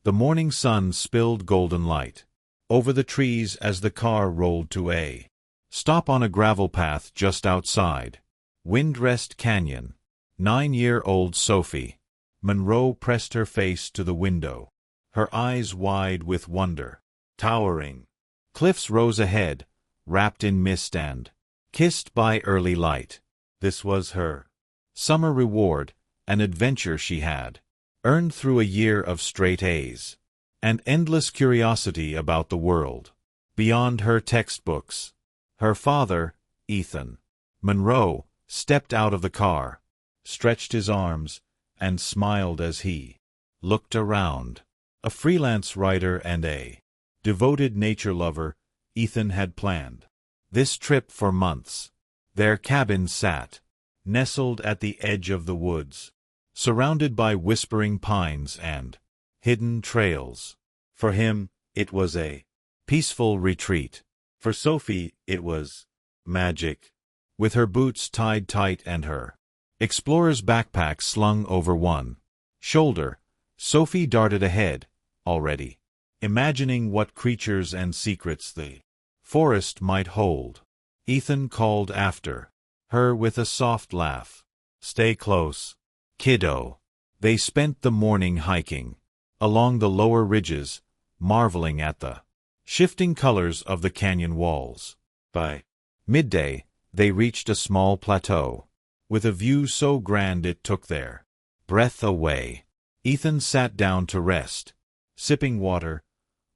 The morning sun spilled golden light over the trees as the car rolled to a stop on a gravel path just outside Windrest Canyon. 9-year-old Sophie Monroe pressed her face to the window, her eyes wide with wonder. Towering cliffs rose ahead, wrapped in mist and kissed by early light. This was her summer reward, an adventure she had earned through a year of straight A's and endless curiosity about the world beyond her textbooks. Her father, Ethan Monroe, stepped out of the car, stretched his arms, and smiled as he looked around. A freelance writer and a devoted nature lover, Ethan had planned this trip for months. Their cabin sat nestled at the edge of the woods, surrounded by whispering pines and hidden trails. For him, it was a peaceful retreat. For Sophie, it was magic. With her boots tied tight and her explorer's backpack slung over one shoulder, Sophie darted ahead, already imagining what creatures and secrets the forest might hold. Ethan called after her with a soft laugh. "Stay close, kiddo." They spent the morning hiking along the lower ridges, marveling at the shifting colors of the canyon walls. By midday, they reached a small plateau, with a view so grand it took their breath away. Ethan sat down to rest, sipping water,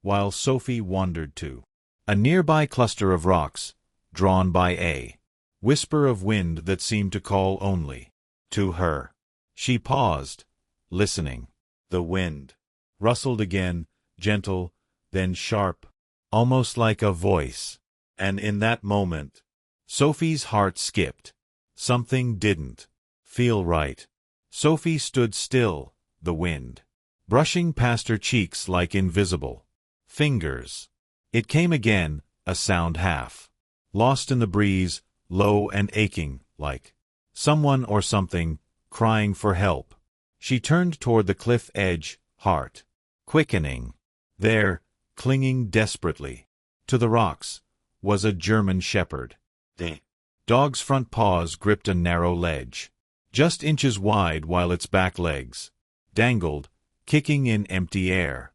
while Sophie wandered to a nearby cluster of rocks, drawn by a whisper of wind that seemed to call only to her. She paused, listening. The wind rustled again, gentle, then sharp, almost like a voice. And in that moment, Sophie's heart skipped. Something didn't feel right. Sophie stood still, the wind brushing past her cheeks like invisible fingers. It came again, a sound half lost in the breeze, low and aching, like someone or something crying for help. She turned toward the cliff edge, heart quickening. There, clinging desperately to the rocks, was a German shepherd. The dog's front paws gripped a narrow ledge, just inches wide, while its back legs dangled, kicking in empty air.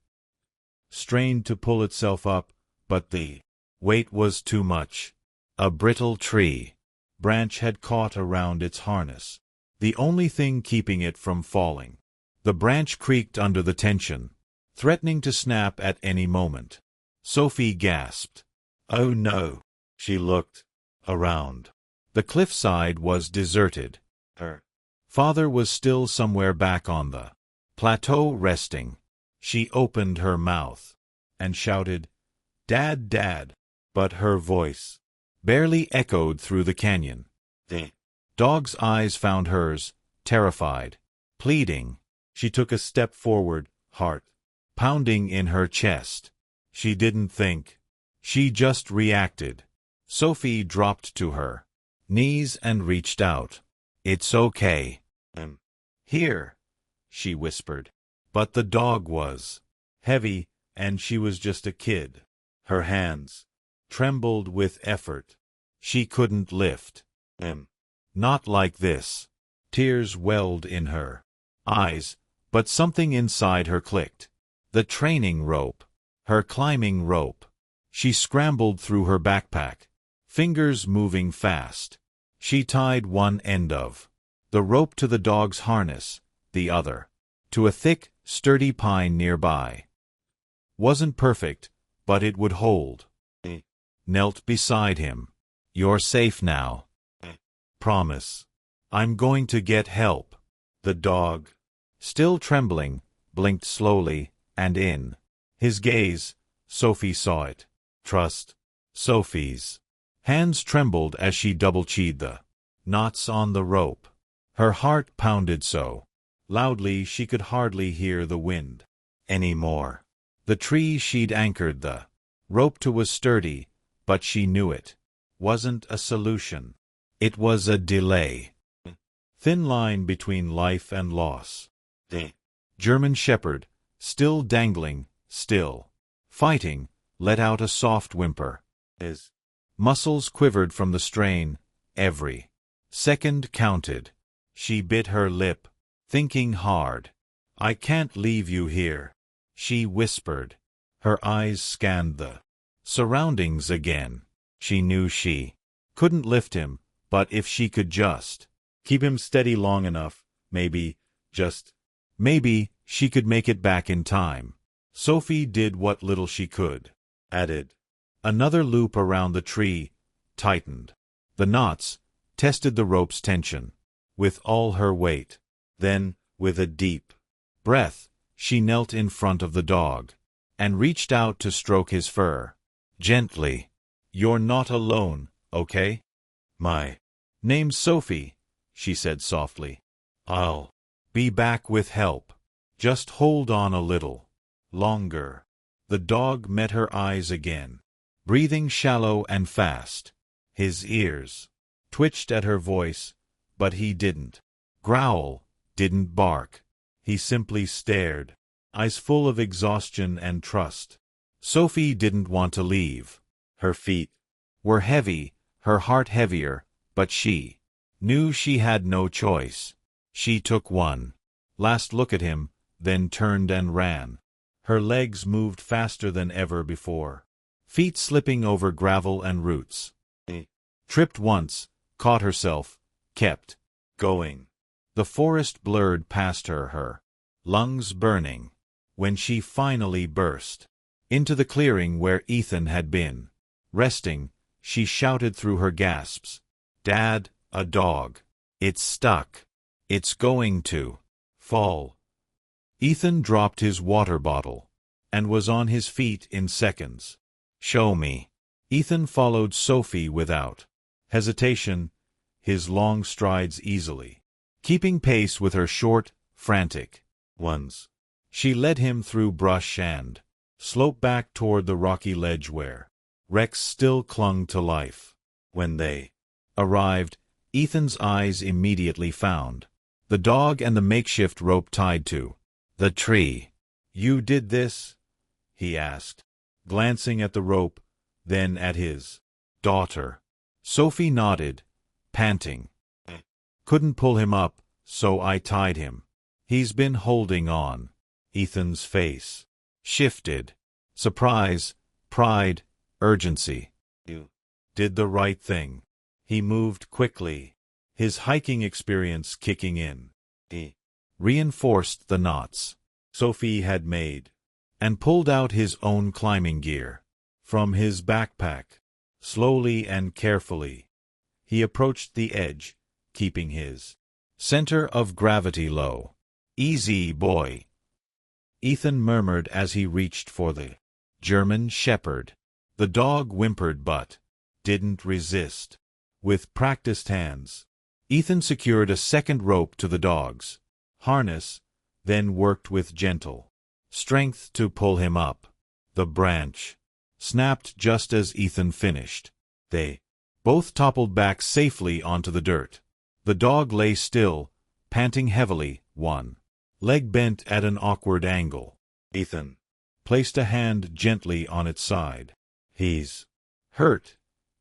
Strained to pull itself up, but the weight was too much. A brittle tree branch had caught around its harness, the only thing keeping it from falling. The branch creaked under the tension, threatening to snap at any moment. Sophie gasped. "Oh no!" She looked around. The cliffside was deserted. Her father was still somewhere back on the plateau resting. She opened her mouth and shouted, "Dad, Dad!" But her voice barely echoed through the canyon. The dog's eyes found hers, terrified, pleading. She took a step forward, heart pounding in her chest. She didn't think. She just reacted. Sophie dropped to her knees and reached out. "It's okay. I'm here," she whispered. But the dog was heavy, and she was just a kid. Her hands trembled with effort. She couldn't lift him. Not like this. Tears welled in her eyes, but something inside her clicked. The training rope. Her climbing rope. She scrambled through her backpack, fingers moving fast. She tied one end of the rope to the dog's harness, the other to a thick, sturdy pine nearby. Wasn't perfect, but it would hold. Knelt beside him. "You're safe now. Promise. I'm going to get help." The dog, still trembling, blinked slowly, and in his gaze, Sophie saw it. Trust. Sophie's hands trembled as she double-cheed the knots on the rope. Her heart pounded so loudly she could hardly hear the wind anymore. The tree she'd anchored the rope to was sturdy, but she knew it wasn't a solution. It was a delay. Thin line between life and loss. The German shepherd still dangling, still fighting, let out a soft whimper. His muscles quivered from the strain, every second counted. She bit her lip, thinking hard. I can't leave you here, she whispered. Her eyes scanned the surroundings again. She knew she couldn't lift him, but if she could just keep him steady long enough, maybe she could make it back in time. Sophie did what little she could. Added another loop around the tree, tightened the knots, tested the rope's tension with all her weight. Then, with a deep breath, she knelt in front of the dog and reached out to stroke his fur. Gently. You're not alone, okay? My name's Sophie, she said softly. I'll be back with help. Just hold on a little longer. The dog met her eyes again, breathing shallow and fast. His ears twitched at her voice, but he didn't growl, didn't bark. He simply stared, eyes full of exhaustion and trust. Sophie didn't want to leave. Her feet were heavy, her heart heavier, but she knew she had no choice. She took one last look at him, then turned and ran. Her legs moved faster than ever before, feet slipping over gravel and roots. Tripped once, caught herself, kept going. The forest blurred past her lungs burning. When she finally burst into the clearing where Ethan had been resting, she shouted through her gasps, "Dad, a dog. It's stuck. It's going to fall." Ethan dropped his water bottle and was on his feet in seconds. "Show me." Ethan followed Sophie without hesitation, his long strides easily keeping pace with her short, frantic ones. She led him through brush and slope back toward the rocky ledge where Rex still clung to life. When they arrived, Ethan's eyes immediately found the dog and the makeshift rope tied to the tree. "You did this?" he asked, glancing at the rope, then at his daughter. Sophie nodded, panting. "Couldn't pull him up, so I tied him. He's been holding on." Ethan's face shifted. Surprise, pride, urgency. "You did the right thing." He moved quickly, his hiking experience kicking in. He reinforced the knots Sophie had made and pulled out his own climbing gear from his backpack. Slowly and carefully, he approached the edge, keeping his center of gravity low. "Easy, boy," Ethan murmured as he reached for the German Shepherd. The dog whimpered but didn't resist. With practiced hands, Ethan secured a second rope to the dog's harness, then worked with gentle strength to pull him up. The branch snapped just as Ethan finished. They both toppled back safely onto the dirt. The dog lay still, panting heavily, one leg bent at an awkward angle. Ethan placed a hand gently on its side. "He's hurt,"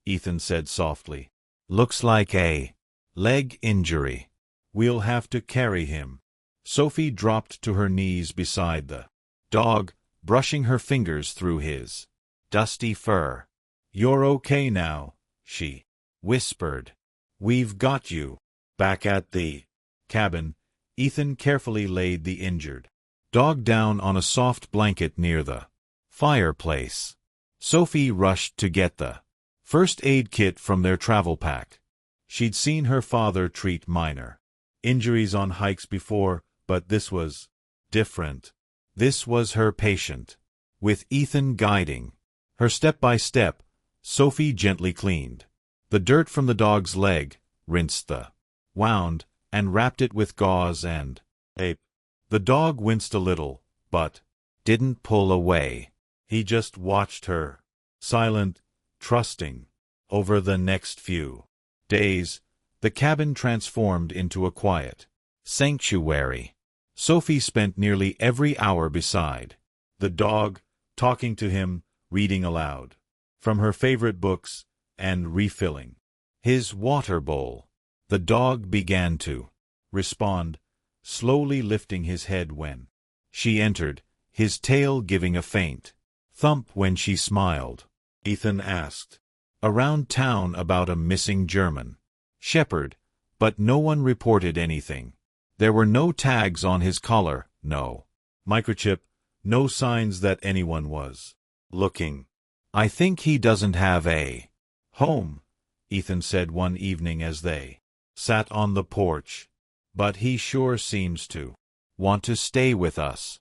Ethan said softly. "Looks like a leg injury. We'll have to carry him." Sophie dropped to her knees beside the dog, brushing her fingers through his dusty fur. "You're okay now," she whispered. "We've got you." Back at the cabin, Ethan carefully laid the injured dog down on a soft blanket near the fireplace. Sophie rushed to get the first aid kit from their travel pack. She'd seen her father treat minor injuries on hikes before, but this was different. This was her patient. With Ethan guiding her step by step, Sophie gently cleaned the dirt from the dog's leg, rinsed the wound, and wrapped it with gauze and tape. The dog winced a little, but didn't pull away. He just watched her, silent, trusting. Over the next few days, the cabin transformed into a quiet sanctuary. Sophie spent nearly every hour beside the dog, talking to him, reading aloud from her favorite books, and refilling his water bowl. The dog began to respond, slowly lifting his head when she entered, his tail giving a faint thump when she smiled. Ethan asked around town about a missing German shepherd, but no one reported anything. There were no tags on his collar, no microchip, no signs that anyone was looking. I think he doesn't have a home, Ethan said one evening as they sat on the porch. But he sure seems to want to stay with us.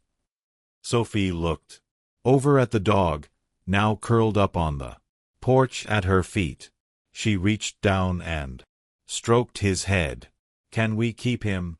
Sophie looked over at the dog, now curled up on the porch at her feet. She reached down and stroked his head. Can we keep him?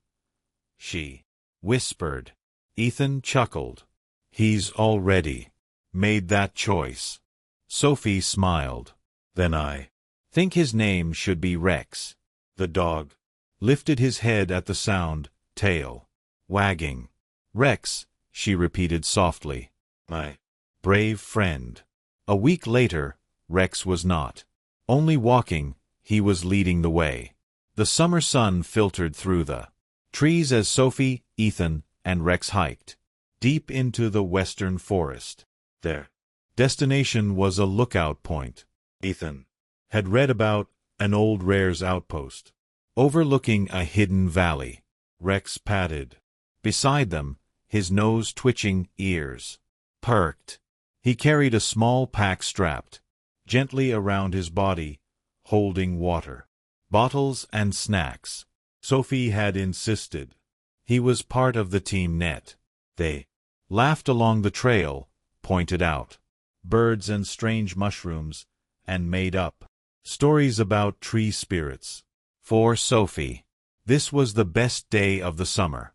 She whispered. Ethan chuckled. He's already made that choice. Sophie smiled. Then I think his name should be Rex. The dog lifted his head at the sound, tail wagging. Rex, she repeated softly. My brave friend. A week later, Rex was not only walking, he was leading the way. The summer sun filtered through the trees as Sophie, Ethan, and Rex hiked deep into the western forest. Their destination was a lookout point. Ethan had read about an old rare's outpost overlooking a hidden valley. Rex padded beside them, his nose twitching, ears perked. He carried a small pack strapped gently around his body, holding water bottles and snacks. Sophie had insisted he was part of the team net. They laughed along the trail, pointed out birds and strange mushrooms, and made up stories about tree spirits. For Sophie, this was the best day of the summer.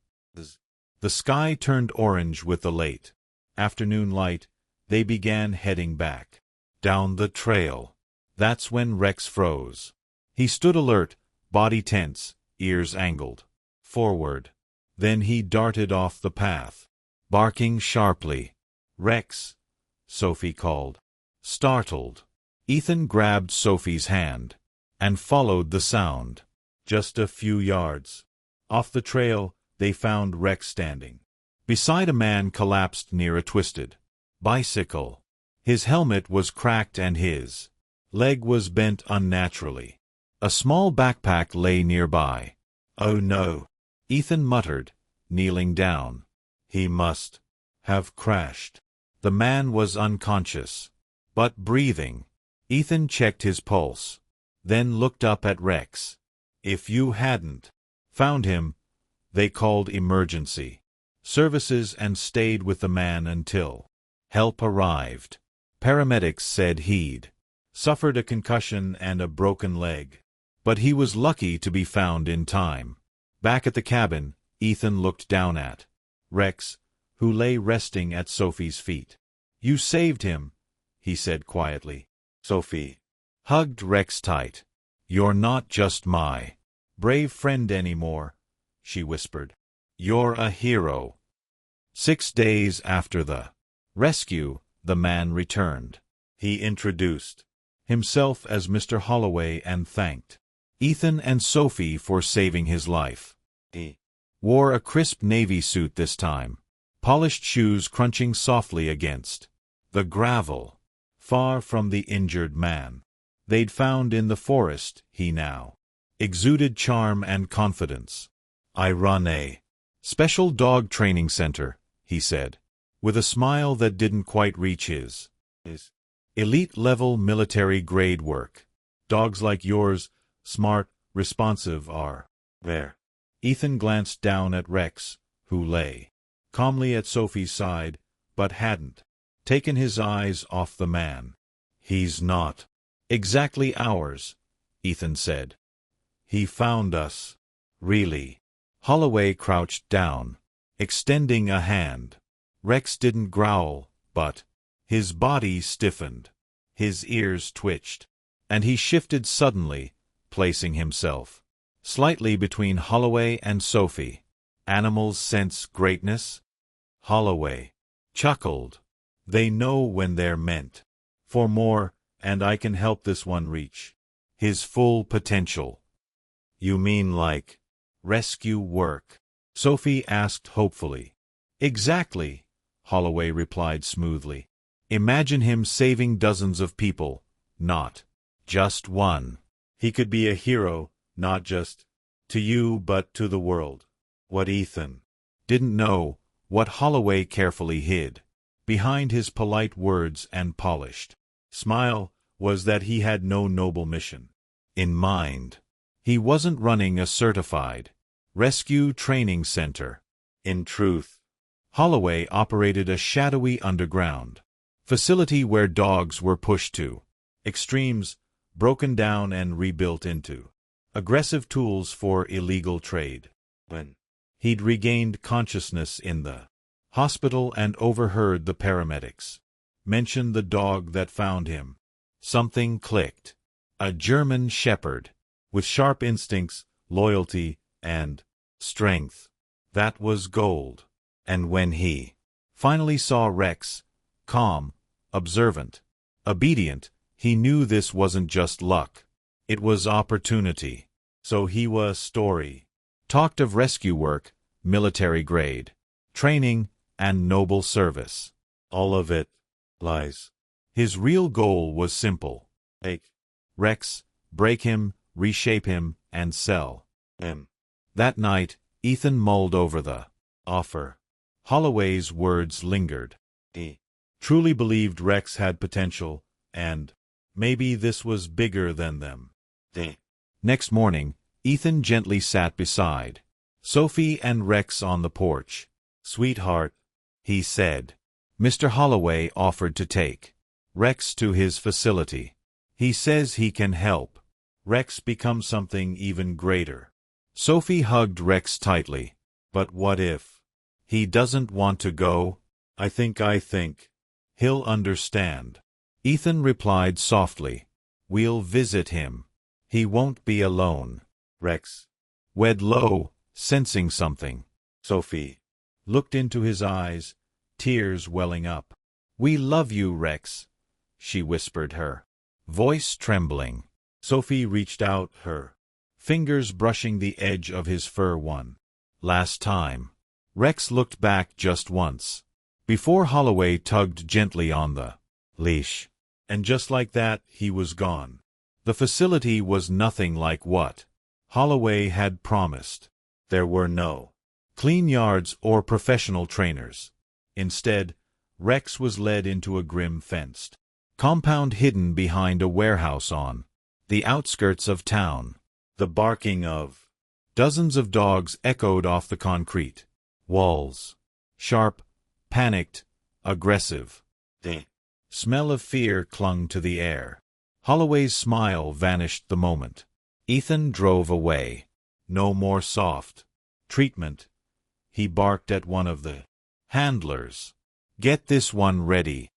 The sky turned orange with the late afternoon light. They began heading back down the trail. That's when Rex froze. He stood alert, body tense, ears angled forward. Then he darted off the path, barking sharply. Rex, Sophie called. Startled, Ethan grabbed Sophie's hand and followed the sound. Just a few yards off the trail, they found Rex standing beside a man collapsed near a twisted bicycle. His helmet was cracked and his leg was bent unnaturally. A small backpack lay nearby. Oh no, Ethan muttered, kneeling down. He must have crashed. The man was unconscious, but breathing. Ethan checked his pulse, then looked up at Rex. If you hadn't found him, they called emergency services and stayed with the man until help arrived. Paramedics said he'd suffered a concussion and a broken leg, but he was lucky to be found in time. Back at the cabin, Ethan looked down at Rex, who lay resting at Sophie's feet. You saved him, he said quietly. Sophie hugged Rex tight. You're not just my brave friend anymore, she whispered. You're a hero. 6 days after the rescue, the man returned. He introduced himself as Mr. Holloway and thanked Ethan and Sophie for saving his life. He wore a crisp navy suit this time, polished shoes crunching softly against the gravel, far from the injured man they'd found in the forest. He now exuded charm and confidence. I run a special dog training center, he said, with a smile that didn't quite reach his elite-level military-grade work. Dogs like yours, smart, responsive, are there. Ethan glanced down at Rex, who lay calmly at Sophie's side, but hadn't taken his eyes off the man. He's not exactly ours, Ethan said. He found us. Really? Holloway crouched down, extending a hand. Rex didn't growl, but his body stiffened. His ears twitched, and he shifted suddenly, placing himself slightly between Holloway and Sophie. Animals sense greatness? Holloway chuckled. They know when they're meant for more, and I can help this one reach his full potential. You mean like rescue work? Sophie asked hopefully. Exactly, Holloway replied smoothly. Imagine him saving dozens of people, not just one. He could be a hero, not just to you but to the world. What Ethan didn't know, what Holloway carefully hid behind his polite words and polished smile, was that he had no noble mission in mind. He wasn't running a certified rescue training center. In truth, Holloway operated a shadowy underground facility where dogs were pushed to extremes, broken down and rebuilt into aggressive tools for illegal trade. When he'd regained consciousness in the hospital and overheard the paramedics mention the dog that found him, something clicked. A German shepherd, with sharp instincts, loyalty, and strength. That was gold. And when he finally saw Rex, calm, observant, obedient, he knew this wasn't just luck. It was opportunity. So he was story. Talked of rescue work, military grade, training, and noble service. All of it lies. His real goal was simple. Take Rex, break him, reshape him, and sell him. That night, Ethan mulled over the offer. Holloway's words lingered. He truly believed Rex had potential, and maybe this was bigger than them. The next morning, Ethan gently sat beside Sophie and Rex on the porch. Sweetheart, he said. Mr. Holloway offered to take Rex to his facility. He says he can help Rex become something even greater. Sophie hugged Rex tightly. But what if he doesn't want to go? I think he'll understand. Ethan replied softly. We'll visit him. He won't be alone. Rex wed low, sensing something. Sophie looked into his eyes, tears welling up. We love you, Rex, she whispered, her voice trembling. Sophie reached out, her fingers brushing the edge of his fur one last time. Rex looked back just once, before Holloway tugged gently on the leash. And just like that, he was gone. The facility was nothing like what Holloway had promised. There were no clean yards or professional trainers. Instead, Rex was led into a grim fenced compound hidden behind a warehouse on the outskirts of town. The barking of dozens of dogs echoed off the concrete walls. Sharp, panicked, aggressive. The smell of fear clung to the air. Holloway's smile vanished the moment Ethan drove away. No more soft treatment. He barked at one of the handlers. Get this one ready.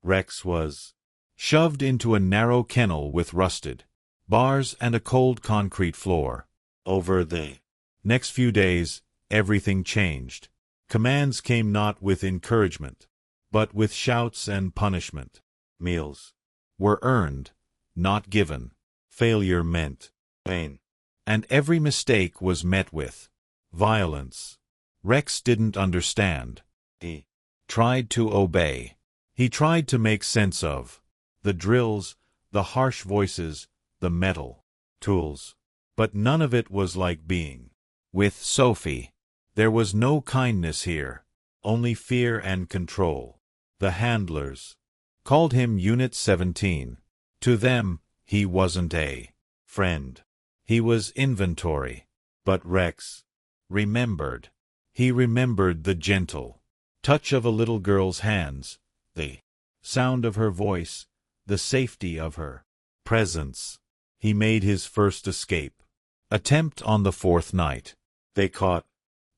Rex was shoved into a narrow kennel with rusted bars and a cold concrete floor. Over the next few days, everything changed. Commands came not with encouragement, but with shouts and punishment. Meals were earned, not given. Failure meant pain. And every mistake was met with violence. Rex didn't understand. He tried to obey. He tried to make sense of the drills, the harsh voices, the metal tools. But none of it was like being with Sophie. There was no kindness here, only fear and control. The handlers called him Unit 17. To them, he wasn't a friend. He was inventory. But Rex remembered. He remembered the gentle touch of a little girl's hands, the sound of her voice, the safety of her presence. He made his first escape attempt on the 4th night. They caught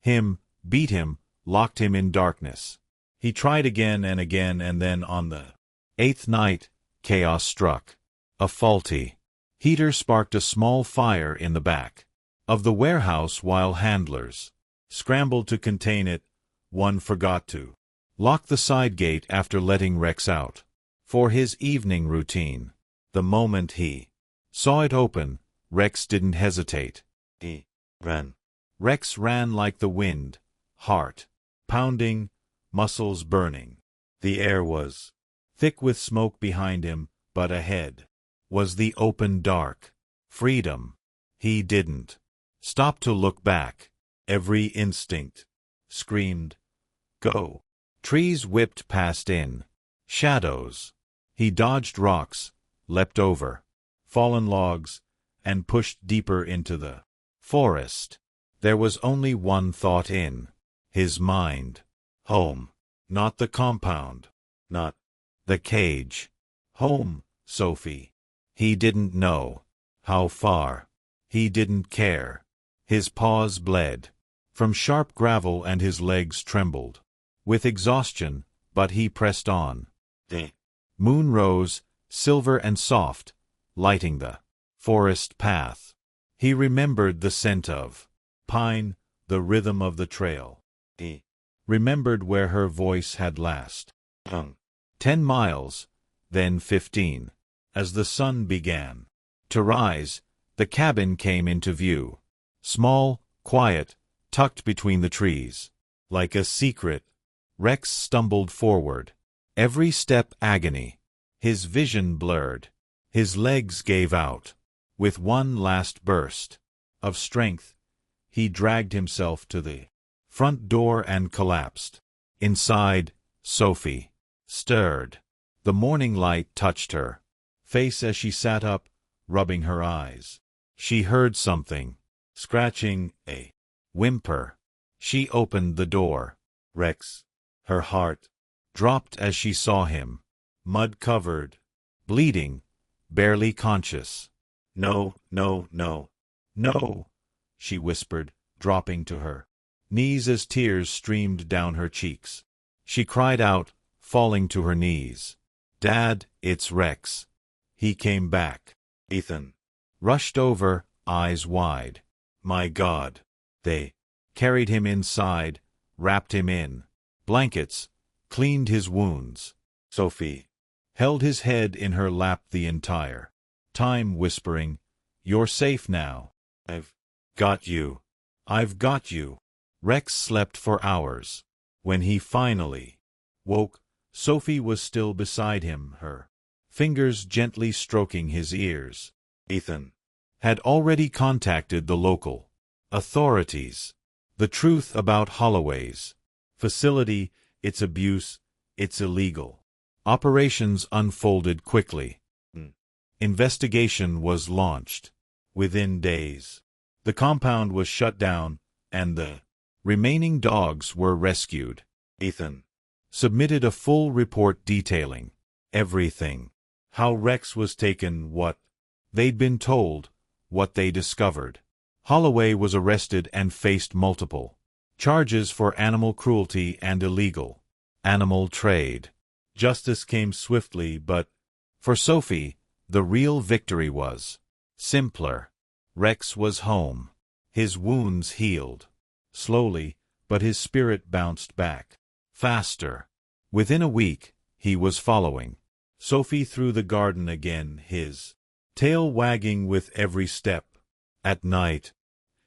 him, beat him, locked him in darkness. He tried again, and then on the 8th night, chaos struck. A faulty heater sparked a small fire in the back of the warehouse while handlers scrambled to contain it, one forgot to lock the side gate after letting Rex out. For his evening routine. The moment he saw it open, Rex didn't hesitate. He ran. Rex ran like the wind, heart pounding, muscles burning. The air was thick with smoke behind him, but ahead was the open dark. Freedom. He didn't stop to look back. Every instinct screamed, "Go!" Trees whipped past in shadows. He dodged rocks, leapt over fallen logs, and pushed deeper into the forest. There was only one thought in his mind. Home. Not the compound. Not the cage. Home, Sophie. He didn't know how far. He didn't care. His paws bled from sharp gravel and his legs trembled with exhaustion, but he pressed on. The moon rose, silver and soft, lighting the forest path. He remembered the scent of pine, the rhythm of the trail. He remembered where her voice had last hung. 10 miles, then 15. As the sun began to rise, the cabin came into view. Small, quiet, tucked between the trees. Like a secret, Rex stumbled forward. Every step agony. His vision blurred. His legs gave out. With one last burst of strength, he dragged himself to the front door and collapsed. Inside, Sophie stirred. The morning light touched her face as she sat up, rubbing her eyes. She heard something, scratching, a whimper. She opened the door. Rex. Her heart dropped as she saw him, mud-covered, bleeding, barely conscious. "No, no, no, no," she whispered, dropping to her knees as tears streamed down her cheeks. She cried out, falling to her knees. "Dad, it's Rex." He came back. Ethan rushed over, eyes wide. "My God." They carried him inside, wrapped him in blankets, cleaned his wounds. Sophie held his head in her lap the entire time, whispering, "You're safe now. I've got you. I've got you." Rex slept for hours. When he finally woke, Sophie was still beside him, her fingers gently stroking his ears. Ethan had already contacted the local authorities. The truth about Holloway's facility, its abuse, it's illegal. Operations unfolded quickly. Investigation was launched. Within days, the compound was shut down, and the remaining dogs were rescued. Ethan submitted a full report detailing everything. How Rex was taken, what they'd been told, what they discovered. Holloway was arrested and faced multiple charges for animal cruelty and illegal animal trade. Justice came swiftly, but for Sophie, the real victory was simpler. Rex was home. His wounds healed. Slowly, but his spirit bounced back. Faster. Within a week, he was following Sophie through the garden again, his tail wagging with every step. At night,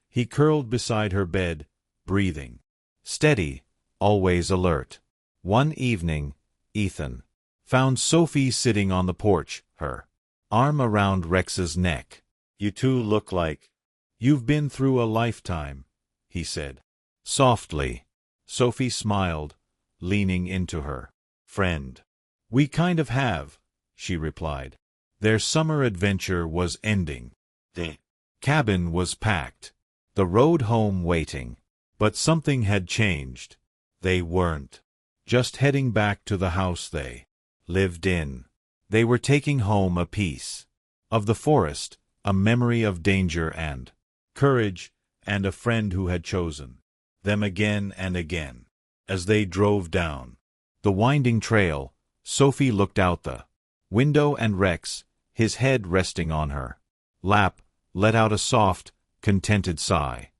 he curled beside her bed, breathing steady, always alert. One evening, Ethan found Sophie sitting on the porch, her arm around Rex's neck. "You two look like you've been through a lifetime," he said softly. Sophie smiled, leaning into her friend. "We kind of have," she replied. Their summer adventure was ending. The cabin was packed, the road home waiting. But something had changed. They weren't just heading back to the house they lived in. They were taking home a piece of the forest, a memory of danger and courage, and a friend who had chosen them again and again. As they drove down the winding trail, Sophie looked out the window, and Rex, his head resting on her lap, let out a soft, contented sigh.